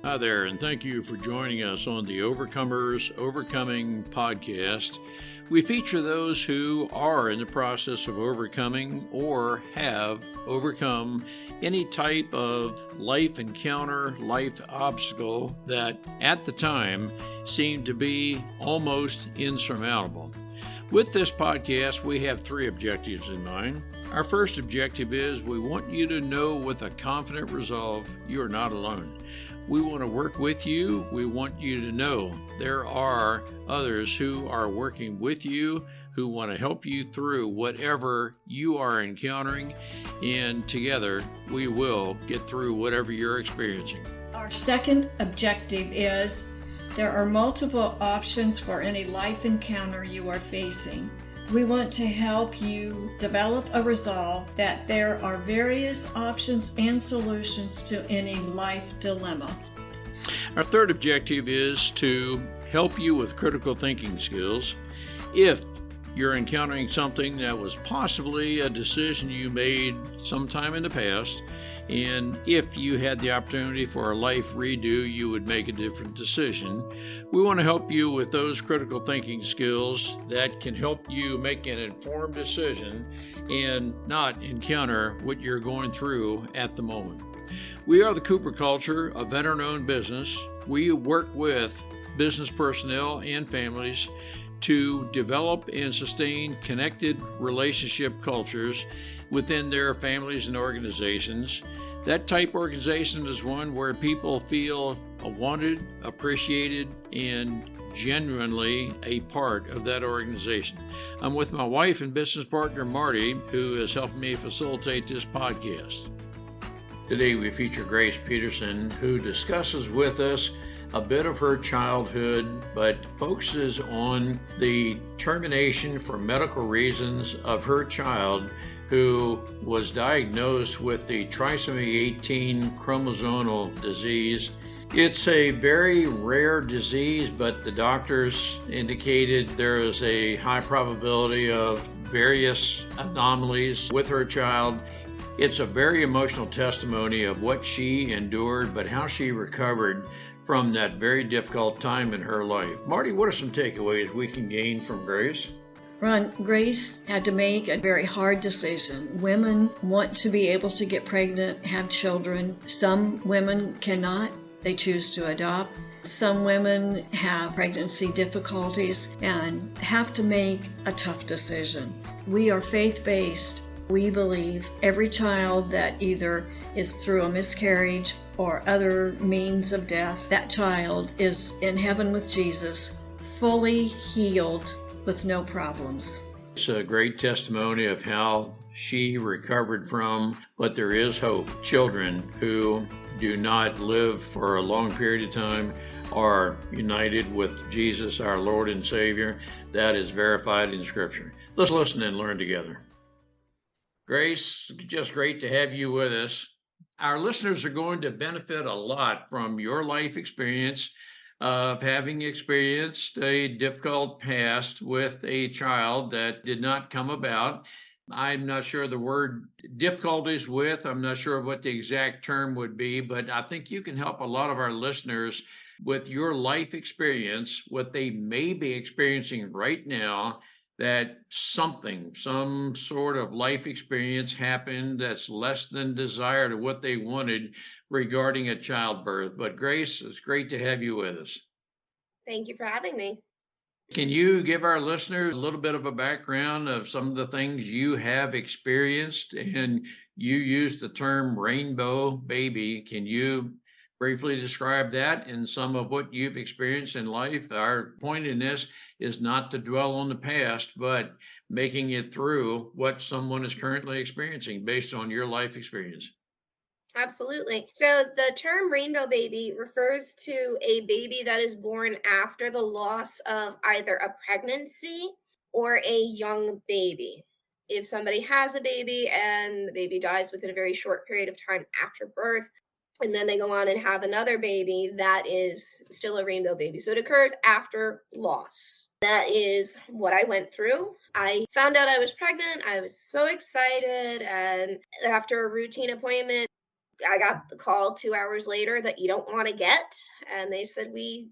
Hi there, and thank you for joining us on the Overcomers Overcoming podcast. We feature those who are in the process of overcoming or have overcome any type of life encounter, life obstacle that at the time seemed to be almost insurmountable. With this podcast, we have three objectives in mind. Our first objective is we want you to know with a confident resolve you are not alone. We want to work with you. We want you to know there are others who are working with you, who want to help you through whatever you are encountering, and together we will get through whatever you're experiencing. Our second objective is there are multiple options for any life encounter you are facing. We want to help you develop a resolve that there are various options and solutions to any life dilemma. Our third objective is to help you with critical thinking skills. If you're encountering something that was possibly a decision you made sometime in the past, and if you had the opportunity for a life redo, you would make a different decision. We want to help you with those critical thinking skills that can help you make an informed decision and not encounter what you're going through at the moment. We are the Cooper Culture, a veteran-owned business. We work with business personnel and families to develop and sustain connected relationship cultures within their families and organizations. That type organization is one where people feel wanted, appreciated, and genuinely a part of that organization. I'm with my wife and business partner, Marty, who is helping me facilitate this podcast. Today we feature Grace Peterson, who discusses with us a bit of her childhood, but focuses on the termination for medical reasons of her child who was diagnosed with the trisomy 18 chromosomal disease. It's a very rare disease, but the doctors indicated there is a high probability of various anomalies with her child. It's a very emotional testimony of what she endured, but how she recovered from that very difficult time in her life. Marty, what are some takeaways we can gain from Grace? Ron, Grace had to make a very hard decision. Women want to be able to get pregnant, have children. Some women cannot. They choose to adopt. Some women have pregnancy difficulties and have to make a tough decision. We are faith-based. We believe every child that either is through a miscarriage or other means of death, that child is in heaven with Jesus, fully healed with no problems. It's a great testimony of how she recovered from, but there is hope. Children who do not live for a long period of time are united with Jesus, our Lord and Savior. That is verified in Scripture. Let's listen and learn together. Grace, just great to have you with us. Our listeners are going to benefit a lot from your life experience of having experienced a difficult past with a child that did not come about. I'm not sure the word difficulties with, I'm not sure what the exact term would be, but I think you can help a lot of our listeners with your life experience, what they may be experiencing right now, that some sort of life experience happened that's less than desired or what they wanted regarding a childbirth. But Grace, it's great to have you with us. Thank you for having me. Can you give our listeners a little bit of a background of some of the things you have experienced? And you used the term rainbow baby. Can you briefly describe that and some of what you've experienced in life? Our point in this is not to dwell on the past, but making it through what someone is currently experiencing based on your life experience. Absolutely. So the term rainbow baby refers to a baby that is born after the loss of either a pregnancy or a young baby. If somebody has a baby and the baby dies within a very short period of time after birth, and then they go on and have another baby, that is still a rainbow baby. So it occurs after loss. That is what I went through. I found out I was pregnant. I was so excited. And after a routine appointment, I got the call 2 hours later that you don't want to get. And they said, we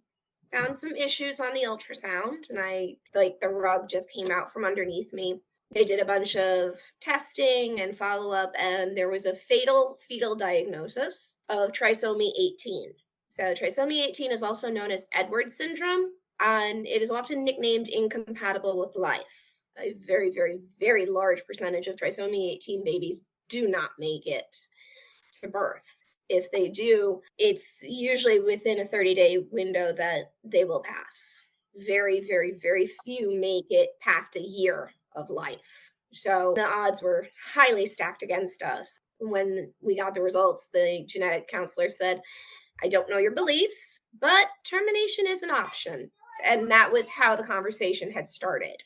found some issues on the ultrasound. And I, like, the rug just came out from underneath me. They did a bunch of testing and follow up, and there was a fatal fetal diagnosis of trisomy 18. So, trisomy 18 is also known as Edwards syndrome, and it is often nicknamed incompatible with life. A very, very, very large percentage of trisomy 18 babies do not make it to birth. If they do, it's usually within a 30-day window that they will pass. Very, very, very few make it past a year of life. So the odds were highly stacked against us. When we got the results, the genetic counselor said, I don't know your beliefs, but termination is an option. And that was how the conversation had started.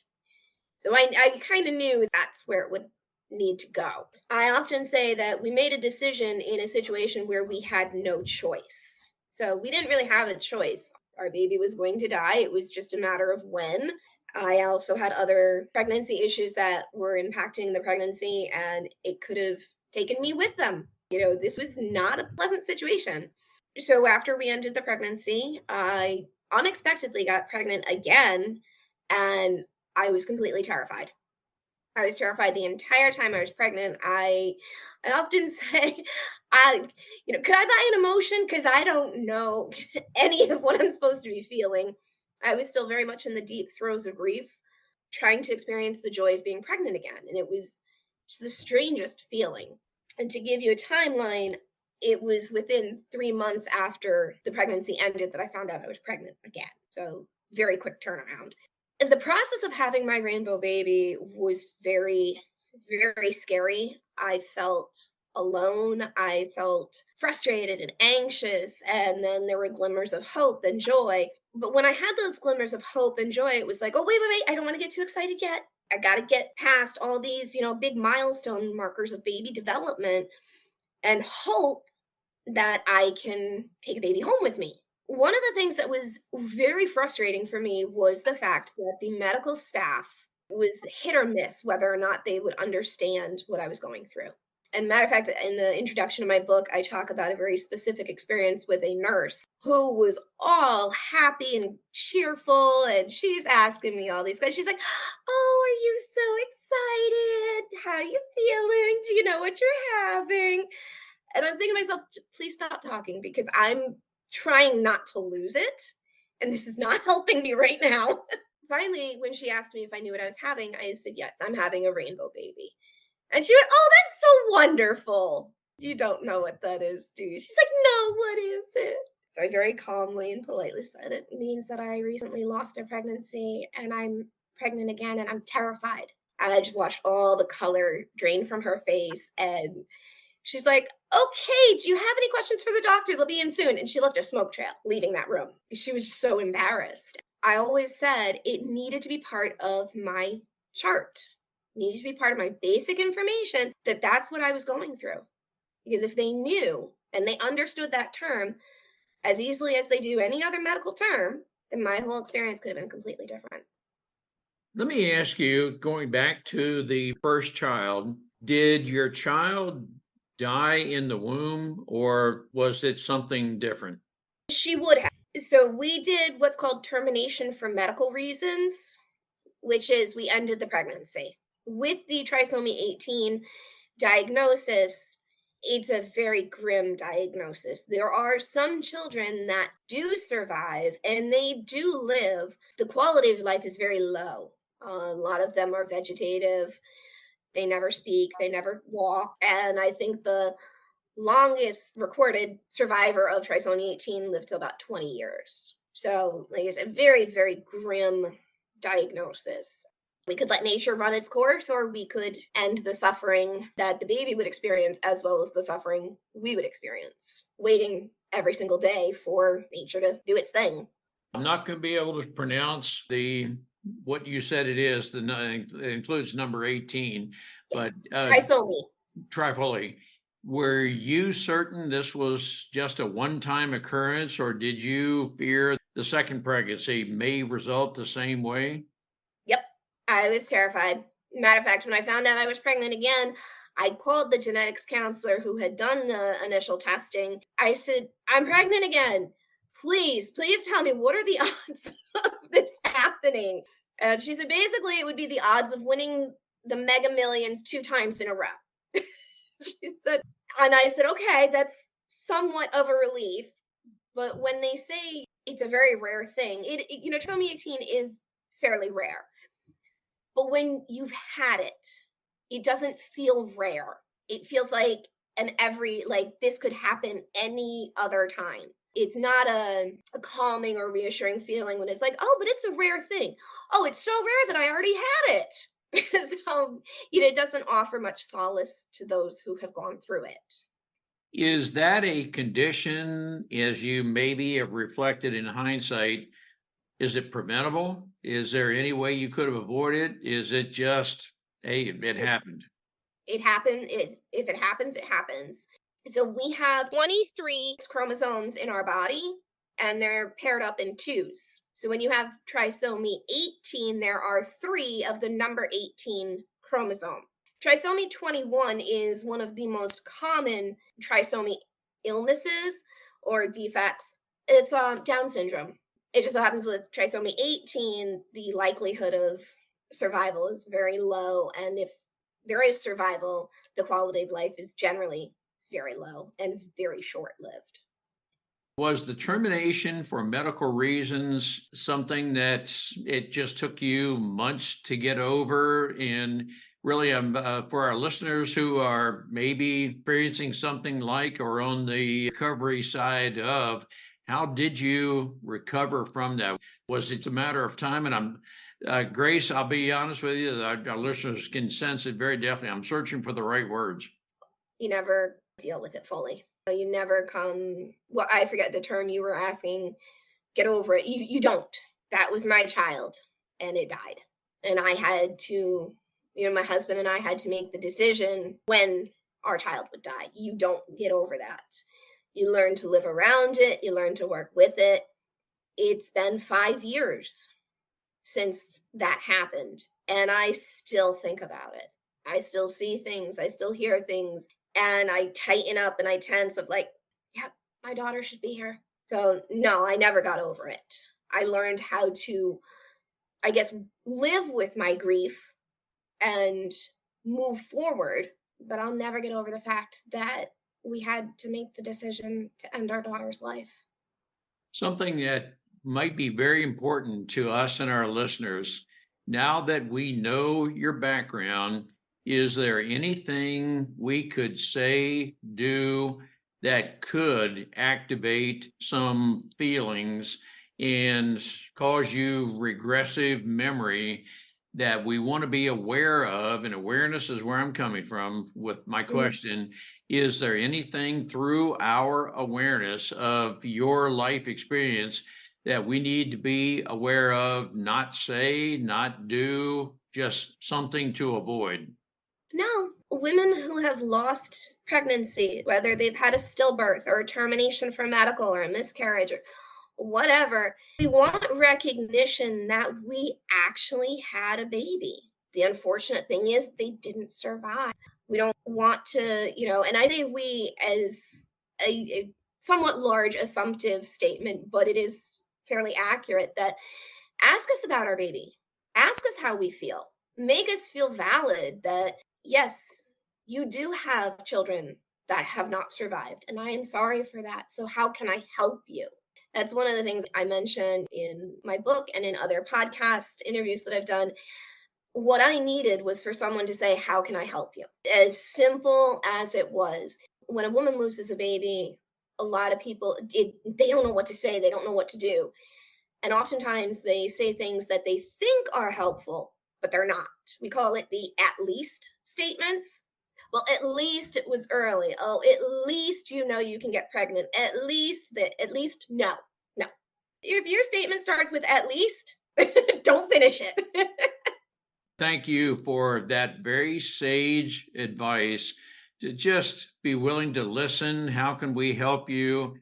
So I kind of knew that's where it would need to go. I often say that we made a decision in a situation where we had no choice. So we didn't really have a choice. Our baby was going to die. It was just a matter of when. I also had other pregnancy issues that were impacting the pregnancy, and it could have taken me with them. This was not a pleasant situation. So after we ended the pregnancy, I unexpectedly got pregnant again, and I was completely terrified. I was terrified the entire time I was pregnant. I often say, could I buy an emotion? Because I don't know any of what I'm supposed to be feeling. I was still very much in the deep throes of grief, trying to experience the joy of being pregnant again. And it was just the strangest feeling. And to give you a timeline, it was within 3 months after the pregnancy ended that I found out I was pregnant again. So very quick turnaround. The process of having my rainbow baby was very, very scary. I felt alone. I felt frustrated and anxious. And then there were glimmers of hope and joy. But when I had those glimmers of hope and joy, it was like, oh, wait. I don't want to get too excited yet. I got to get past all these, big milestone markers of baby development and hope that I can take a baby home with me. One of the things that was very frustrating for me was the fact that the medical staff was hit or miss whether or not they would understand what I was going through. And matter of fact, in the introduction of my book, I talk about a very specific experience with a nurse who was all happy and cheerful. And she's asking me all these questions. She's like, oh, are you so excited? How are you feeling? Do you know what you're having? And I'm thinking to myself, please stop talking, because I'm trying not to lose it. And this is not helping me right now. Finally, when she asked me if I knew what I was having, I said, yes, I'm having a rainbow baby. And she went, oh, that's so wonderful. You don't know what that is, do you? She's like, no, what is it? So I very calmly and politely said, it means that I recently lost a pregnancy and I'm pregnant again and I'm terrified. And I just watched all the color drain from her face, and she's like, okay, do you have any questions for the doctor? They'll be in soon. And she left a smoke trail leaving that room. She was so embarrassed. I always said it needed to be part of my chart. It needed to be part of my basic information that that's what I was going through. Because if they knew and they understood that term as easily as they do any other medical term, then my whole experience could have been completely different. Let me ask you, going back to the first child, did your child die in the womb, or was it something different? She would have. So we did what's called termination for medical reasons, which is we ended the pregnancy. With the trisomy 18 diagnosis, it's a very grim diagnosis. There are some children that do survive and they do live. The quality of life is very low. A lot of them are vegetative. They never speak, they never walk. And I think the longest recorded survivor of trisomy 18 lived to about 20 years. So, like I said, very, very grim diagnosis. We could let nature run its course, or we could end the suffering that the baby would experience as well as the suffering we would experience, waiting every single day for nature to do its thing. I'm not going to be able to pronounce what you said it is. It includes number 18, Yes. but Trisomy. Trifoli. Were you certain this was just a one-time occurrence, or did you fear the second pregnancy may result the same way? Yep. I was terrified. Matter of fact, when I found out I was pregnant again, I called the genetics counselor who had done the initial testing. I said, I'm pregnant again. Please tell me, what are the odds of this happening? And she said, basically, it would be the odds of winning the Mega Millions 2 times in a row. She said, and I said, okay, that's somewhat of a relief. But when they say it's a very rare thing, trisomy 18 is fairly rare. But when you've had it, it doesn't feel rare. It feels like this could happen any other time. It's not a calming or reassuring feeling when it's like, oh, but it's a rare thing. Oh, it's so rare that I already had it. So, it doesn't offer much solace to those who have gone through it. Is that a condition, as you maybe have reflected in hindsight, is it preventable? Is there any way you could have avoided it? Is it just, hey, it happened? It happened. If it happens, it happens. So we have 23 chromosomes in our body, and they're paired up in twos. So when you have trisomy 18, there are 3 of the number 18 chromosome. Trisomy 21 is one of the most common trisomy illnesses or defects. It's Down syndrome. It just so happens with trisomy 18, the likelihood of survival is very low. And if there is survival, the quality of life is generally very low and very short-lived. Was the termination for medical reasons something that it just took you months to get over? And really, for our listeners who are maybe experiencing something like or on the recovery side of, how did you recover from that? Was it a matter of time? And Grace, I'll be honest with you, our listeners can sense it very definitely. I'm searching for the right words. You never deal with it fully. You never come, well, I forget the term you were asking, get over it. You don't. That was my child, and it died. And I had to, my husband and I had to make the decision when our child would die. You don't get over that. You learn to live around it. You learn to work with it. It's been 5 years since that happened, and I still think about it. I still see things. I still hear things. And I tighten up and I tense of like, yeah, my daughter should be here. So no, I never got over it. I learned how to, I guess, live with my grief and move forward, but I'll never get over the fact that we had to make the decision to end our daughter's life. Something that might be very important to us and our listeners, now that we know your background, is there anything we could say, do that could activate some feelings and cause you regressive memory that we want to be aware of? And awareness is where I'm coming from with my question. Is there anything through our awareness of your life experience that we need to be aware of, not say, not do, just something to avoid? No, women who have lost pregnancy, whether they've had a stillbirth or a termination for medical or a miscarriage or whatever, we want recognition that we actually had a baby. The unfortunate thing is they didn't survive. We don't want to, and I say we as a somewhat large assumptive statement, but it is fairly accurate that ask us about our baby. Ask us how we feel. Make us feel valid that, yes, you do have children that have not survived, and I am sorry for that. So, how can I help you? That's one of the things I mentioned in my book and in other podcast interviews that I've done. What I needed was for someone to say, how can I help you? As simple as it was. When a woman loses a baby, a lot of people, they don't know what to say. They don't know what to do. And oftentimes they say things that they think are helpful, but they're not. We call it the at least statements. Well, at least it was early. Oh, at least you can get pregnant. At least no. If your statement starts with at least, don't finish it. Thank you for that very sage advice to just be willing to listen. How can we help you?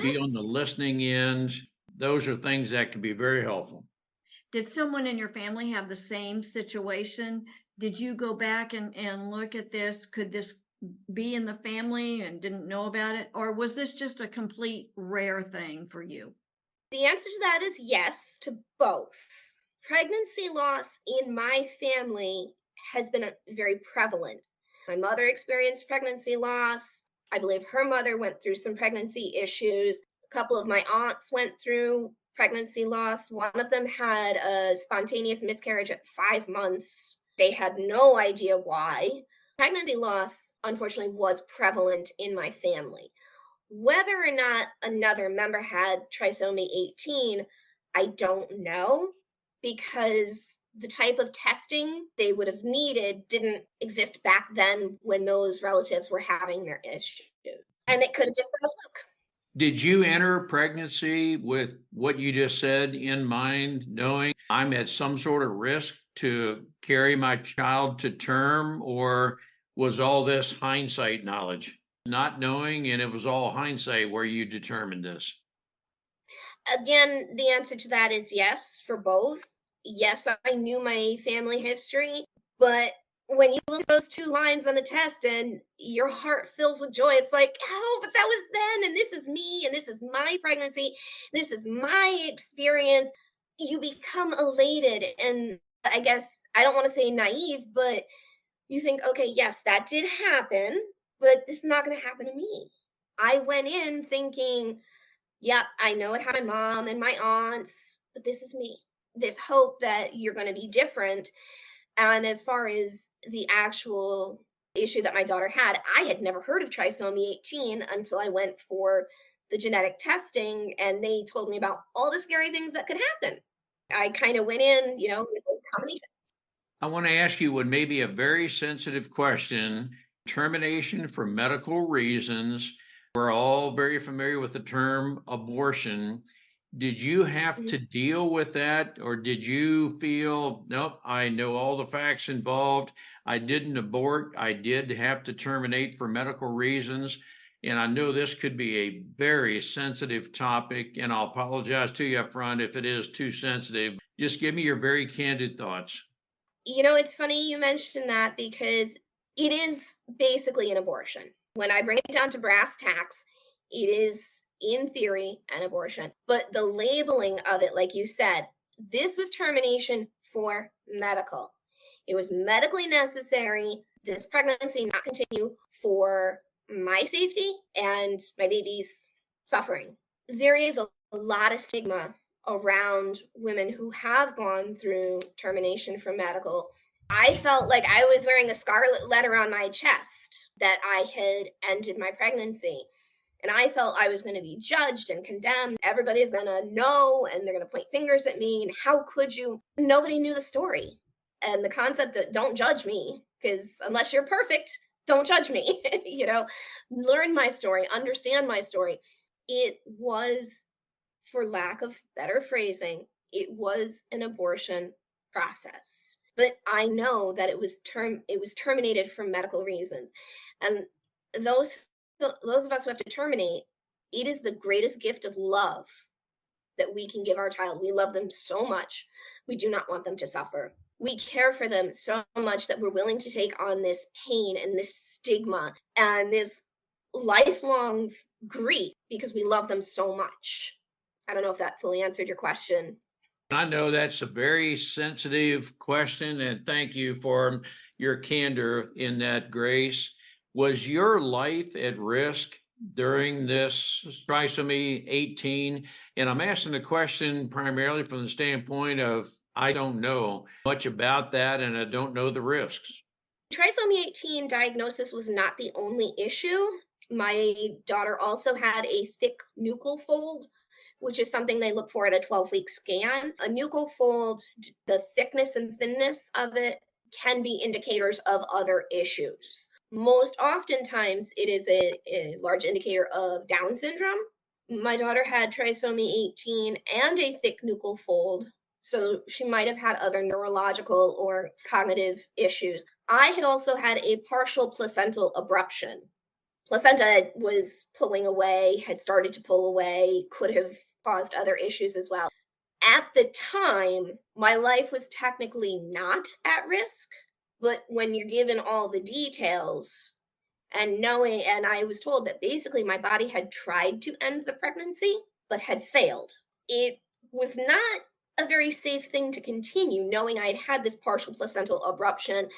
Be on the Yes. listening end. Those are things that can be very helpful. Did someone in your family have the same situation? Did you go back and look at this? Could this be in the family and didn't know about it? Or was this just a complete rare thing for you? The answer to that is yes to both. Pregnancy loss in my family has been very prevalent. My mother experienced pregnancy loss. I believe her mother went through some pregnancy issues. A couple of my aunts went through pregnancy loss. One of them had a spontaneous miscarriage at 5 months. They had no idea why. Pregnancy loss, unfortunately, was prevalent in my family. Whether or not another member had trisomy 18, I don't know because the type of testing they would have needed didn't exist back then when those relatives were having their issues. And it could have just been a fluke. Did you enter pregnancy with what you just said in mind, knowing I'm at some sort of risk to carry my child to term, or was all this hindsight knowledge? Not knowing, and it was all hindsight where you determined this. Again, the answer to that is yes for both. Yes, I knew my family history, but when you look at those two lines on the test and your heart fills with joy, it's like, oh, but that was then, and this is me, and this is my pregnancy, this is my experience. You become elated. And I guess I don't want to say naive, but you think, okay, yes, that did happen, but this is not going to happen to me. I went in thinking, yep, I know it had my mom and my aunts, but this is me. There's hope that you're going to be different. And as far as the actual issue that my daughter had, I had never heard of trisomy 18 until I went for the genetic testing and they told me about all the scary things that could happen. I kind of went in, with a combination. I want to ask you what may be a very sensitive question: termination for medical reasons. We're all very familiar with the term abortion. Did you have Mhm. to deal with that, or did you feel, nope, I know all the facts involved. I didn't abort. I did have to terminate for medical reasons. And I know this could be a very sensitive topic, and I'll apologize to you up front if it is too sensitive. Just give me your very candid thoughts. It's funny you mentioned that because it is basically an abortion. When I bring it down to brass tacks, it is, in theory, an abortion. But the labeling of it, like you said, this was termination for medical. It was medically necessary, this pregnancy not continue for my safety and my baby's suffering. There is a lot of stigma around women who have gone through termination from medical. I felt like I was wearing a scarlet letter on my chest that I had ended my pregnancy. And I felt I was going to be judged and condemned. Everybody's going to know and they're going to point fingers at me. And how could you? Nobody knew the story. And the concept of don't judge me, because unless you're perfect, don't judge me. Learn my story, understand my story. It was, for lack of better phrasing, it was an abortion process. But I know that it was terminated for medical reasons. And those those of us who have to terminate, it is the greatest gift of love that we can give our child. We love them so much. We do not want them to suffer. We care for them so much that we're willing to take on this pain and this stigma and this lifelong grief because we love them so much. I don't know if that fully answered your question. I know that's a very sensitive question, and thank you for your candor in that, Grace. Was your life at risk during this trisomy 18? And I'm asking the question primarily from the standpoint of I don't know much about that and I don't know the risks. Trisomy 18 diagnosis was not the only issue. My daughter also had a thick nuchal fold, which is something they look for at a 12-week scan. A nuchal fold, the thickness and thinness of it can be indicators of other issues. Most oftentimes, it is a large indicator of Down syndrome. My daughter had trisomy 18 and a thick nuchal fold, so she might have had other neurological or cognitive issues. I had also had a partial placental abruption. Placenta was pulling away, had started to pull away, could have caused other issues as well. At the time, my life was technically not at risk. But when you're given all the details and knowing, and I was told that basically my body had tried to end the pregnancy, but had failed. It was not a very safe thing to continue, knowing I'd had this partial placental abruption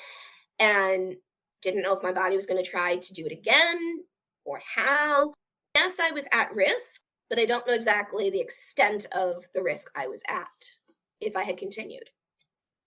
and didn't know if my body was going to try to do it again or how. Yes, I was at risk, but I don't know exactly the extent of the risk I was at if I had continued.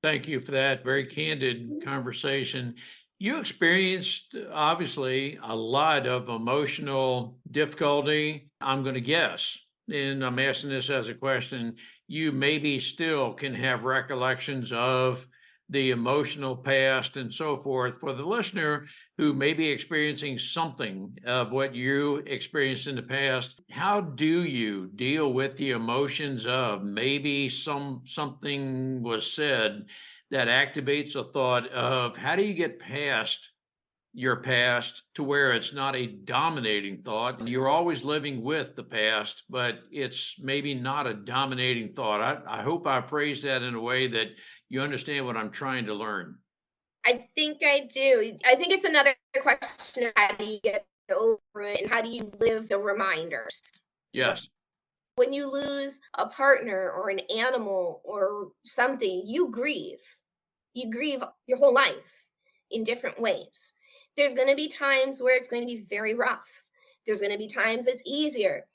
Thank you for that very candid Mhm. conversation. You experienced obviously a lot of emotional difficulty, I'm going to guess. And I'm asking this as a question. You maybe still can have recollections of the emotional past and so forth. For the listener who may be experiencing something of what you experienced in the past, how do you deal with the emotions of maybe something was said that activates a thought of how do you get past your past to where it's not a dominating thought and you're always living with the past, but it's maybe not a dominating thought. I hope I phrased that in a way that you understand what I'm trying to learn. I think I do. I think it's another question of how do you get over it and how do you live the reminders? So Yes. when you lose a partner or an animal or something, you grieve. You grieve your whole life in different ways. There's going to be times where it's going to be very rough. There's going to be times it's easier.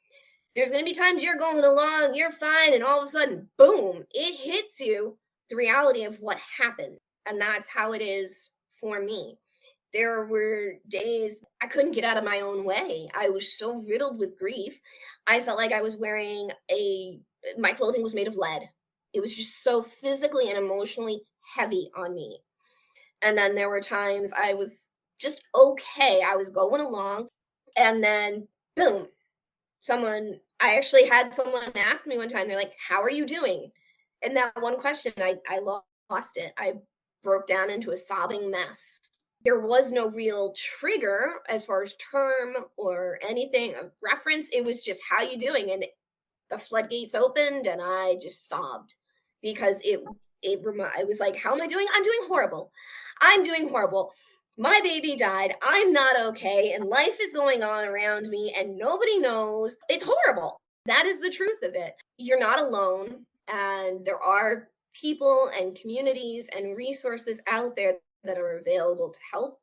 There's going to be times you're going along, you're fine, and all of a sudden, boom, it hits you the reality of what happened. And that's how it is for me. There were days I couldn't get out of my own way. I was so riddled with grief. I felt like I was wearing my clothing was made of lead. It was just so physically and emotionally heavy on me. And then there were times I was just okay. I was going along, and then boom, I actually had someone ask me one time, they're like, "How are you doing?" And that one question, I lost it. I broke down into a sobbing mess. There was no real trigger as far as term or anything of reference. It was just, "How you doing?" And the floodgates opened and I just sobbed because it was like, "How am I doing? I'm doing horrible. I'm doing horrible. My baby died. I'm not okay and life is going on around me and nobody knows. It's horrible." That is the truth of it. You're not alone, and there are people and communities and resources out there that are available to help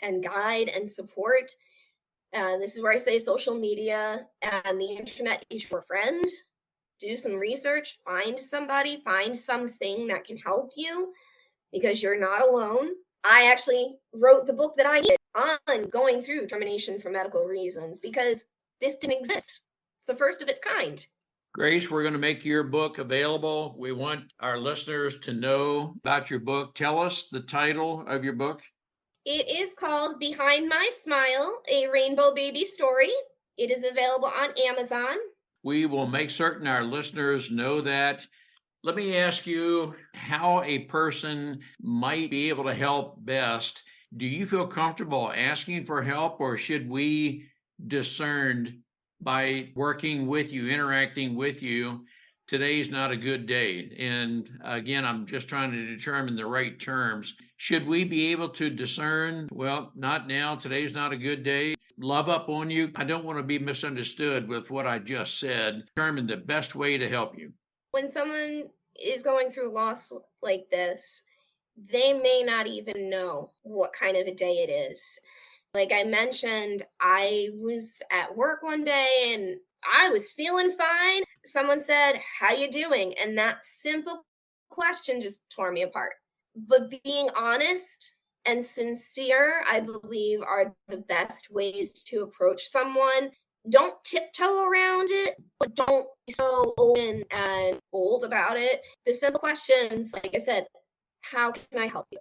and guide and support. And this is where I say social media and the internet is your friend. Do some research, find somebody, find something that can help you because you're not alone. I actually wrote the book that I did on going through termination for medical reasons because this didn't exist. It's the first of its kind. Grace, we're going to make your book available. We want our listeners to know about your book. Tell us the title of your book. It is called Behind My Smile, a Rainbow Baby Story. It is available on Amazon. We will make certain our listeners know that. Let me ask you how a person might be able to help best. Do you feel comfortable asking for help, or should we discern by working with you, interacting with you? Today's not a good day. And again, I'm just trying to determine the right terms. Should we be able to discern, well, not now, today's not a good day, love up on you? I don't want to be misunderstood with what I just said. Determine the best way to help you. When someone is going through loss like this, they may not even know what kind of a day it is. Like I mentioned, I was at work one day and I was feeling fine. Someone said, "How you doing?" And that simple question just tore me apart. But being honest and sincere, I believe, are the best ways to approach someone. Don't tiptoe around it, but don't be so open and bold about it. The simple questions, like I said, how can I help you?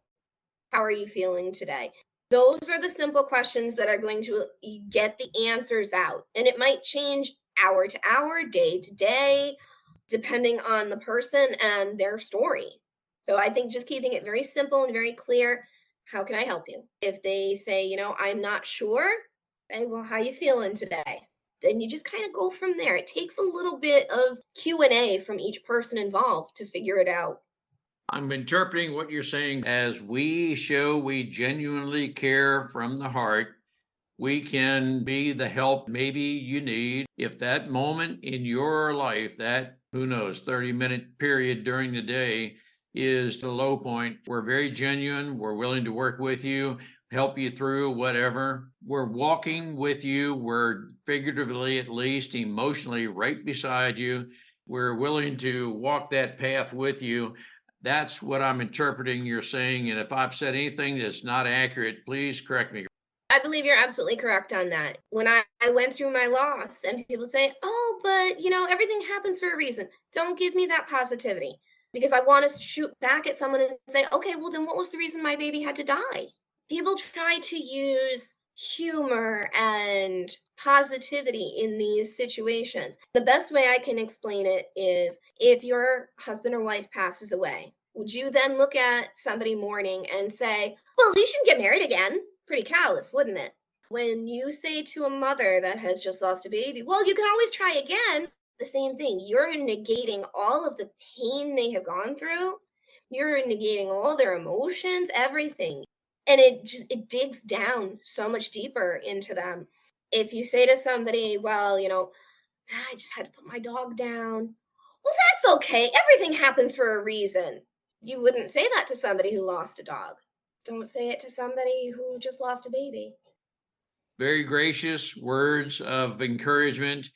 How are you feeling today? Those are the simple questions that are going to get the answers out. And it might change hour to hour, day to day, depending on the person and their story. So I think just keeping it very simple and very clear. How can I help you? If they say, "I'm not sure," okay, well, how you feeling today? Then you just kind of go from there. It takes a little bit of Q&A from each person involved to figure it out. I'm interpreting what you're saying as we show we genuinely care from the heart. We can be the help maybe you need. If that moment in your life, that, who knows, 30-minute period during the day is the low point, we're very genuine. We're willing to work with you, help you through whatever. We're walking with you. We're figuratively, at least emotionally, right beside you. We're willing to walk that path with you. That's what I'm interpreting you're saying. And if I've said anything that's not accurate, please correct me. I believe you're absolutely correct on that. When I went through my loss and people say, oh, but everything happens for a reason. Don't give me that positivity because I want to shoot back at someone and say, okay, well, then what was the reason my baby had to die? People try to use humor and positivity in these situations. The best way I can explain it is if your husband or wife passes away, would you then look at somebody mourning and say, well, at least you can get married again? Pretty callous, wouldn't it? When you say to a mother that has just lost a baby, well, you can always try again, the same thing. You're negating all of the pain they have gone through. You're negating all their emotions, everything. And it digs down so much deeper into them. If you say to somebody, well, I just had to put my dog down. Well, that's okay. Everything happens for a reason. You wouldn't say that to somebody who lost a dog. Don't say it to somebody who just lost a baby. Very gracious words of encouragement.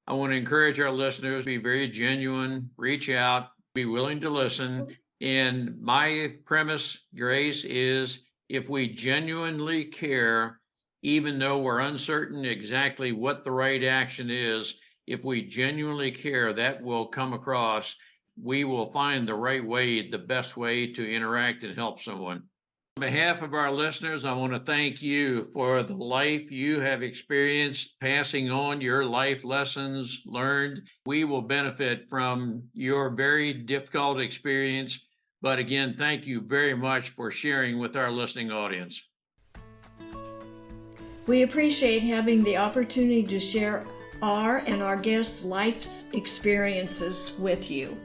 I want to encourage our listeners to be very genuine, reach out, be willing to listen. And my premise, Grace, is if we genuinely care, even though we're uncertain exactly what the right action is, if we genuinely care, that will come across. We will find the right way, the best way to interact and help someone. On behalf of our listeners, I want to thank you for the life you have experienced, passing on your life lessons learned. We will benefit from your very difficult experience. But again, thank you very much for sharing with our listening audience. We appreciate having the opportunity to share our and our guests' life experiences with you.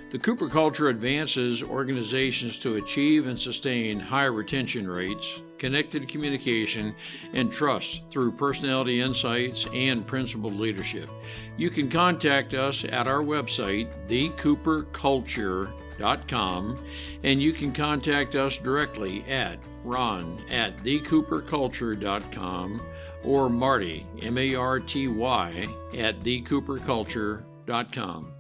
The Cooper culture advances organizations to achieve and sustain high retention rates, connected communication, and trust through personality insights and principled leadership. You can contact us at our website, thecooperculture.com, and you can contact us directly at ron@thecooperculture.com or Marty, M-A-R-T-Y, at thecooperculture.com.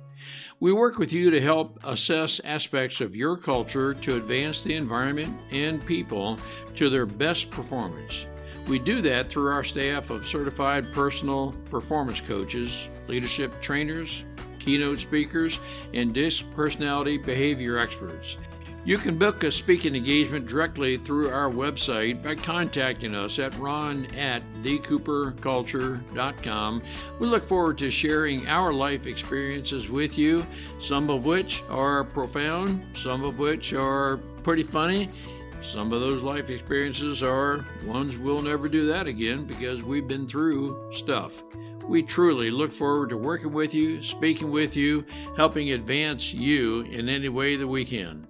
We work with you to help assess aspects of your culture to advance the environment and people to their best performance. We do that through our staff of certified personal performance coaches, leadership trainers, keynote speakers, and DISC personality behavior experts. You can book a speaking engagement directly through our website by contacting us at ron@thecooperculture.com. We look forward to sharing our life experiences with you, some of which are profound, some of which are pretty funny. Some of those life experiences are ones we'll never do that again because we've been through stuff. We truly look forward to working with you, speaking with you, helping advance you in any way that we can.